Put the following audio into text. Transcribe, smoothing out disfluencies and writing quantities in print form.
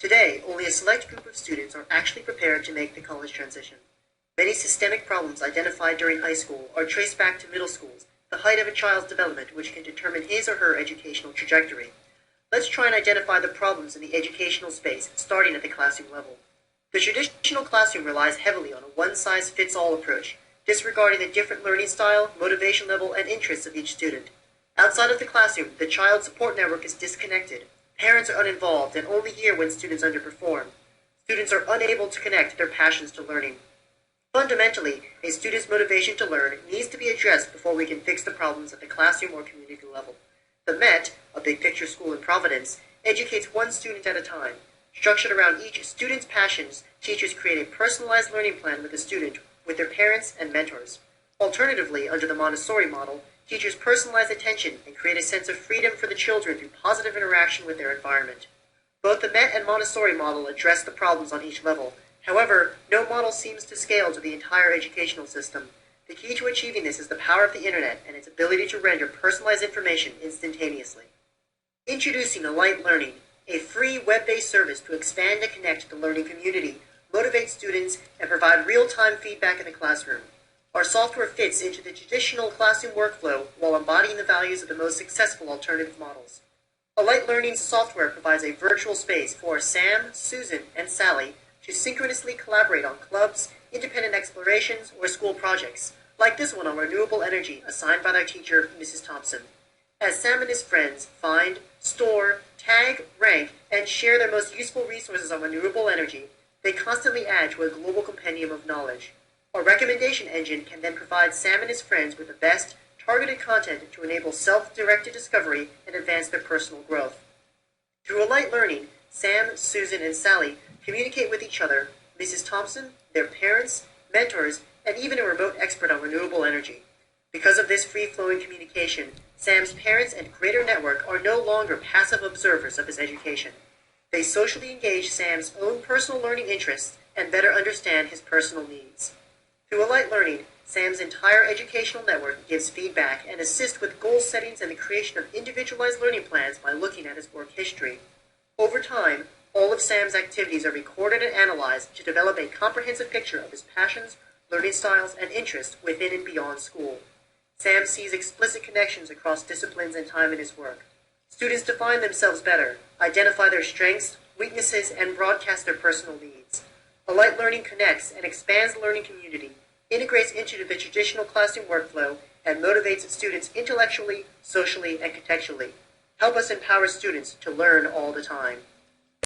Today, only a select group of students are actually prepared to make the college transition. Many systemic problems identified during high school are traced back to middle schools, the height of a child's development which can determine his or her educational trajectory. Let's try and identify the problems in the educational space, starting at the classroom level. The traditional classroom relies heavily on a one-size-fits-all approach, disregarding the different learning style, motivation level, and interests of each student. Outside of the classroom, the child support network is disconnected. Parents are uninvolved and only hear when students underperform. Students are unable to connect their passions to learning. Fundamentally, a student's motivation to learn needs to be addressed before we can fix the problems at the classroom or community level. The Met, a big picture school in Providence, educates one student at a time. Structured around each student's passions, teachers create a personalized learning plan with the student, with their parents and mentors. Alternatively, under the Montessori model, teachers personalize attention and create a sense of freedom for the children through positive interaction with their environment. Both the Met and Montessori model address the problems on each level. However, no model seems to scale to the entire educational system. The key to achieving this is the power of the internet and its ability to render personalized information instantaneously. Introducing Alight Learning, a free web-based service to expand and connect the learning community, motivate students, and provide real-time feedback in the classroom. Our software fits into the traditional classroom workflow while embodying the values of the most successful alternative models. Alight Learning's software provides a virtual space for Sam, Susan, and Sally to synchronously collaborate on clubs, independent explorations, or school projects, like this one on renewable energy assigned by their teacher, Mrs. Thompson. As Sam and his friends find, store, tag, rank, and share their most useful resources on renewable energy, they constantly add to a global compendium of knowledge. Our recommendation engine can then provide Sam and his friends with the best, targeted content to enable self-directed discovery and advance their personal growth. Through Alight Learning, Sam, Susan, and Sally communicate with each other, Mrs. Thompson, their parents, mentors, and even a remote expert on renewable energy. Because of this free-flowing communication, Sam's parents and greater network are no longer passive observers of his education. They socially engage Sam's own personal learning interests and better understand his personal needs. Through Alight Learning, Sam's entire educational network gives feedback and assists with goal settings and the creation of individualized learning plans by looking at his work history. Over time, all of Sam's activities are recorded and analyzed to develop a comprehensive picture of his passions, learning styles, and interests within and beyond school. Sam sees explicit connections across disciplines and time in his work. Students define themselves better, identify their strengths, weaknesses, and broadcast their personal needs. Alight Learning connects and expands the learning community, integrates into the traditional classroom workflow, and motivates students intellectually, socially, and contextually. Help us empower students to learn all the time.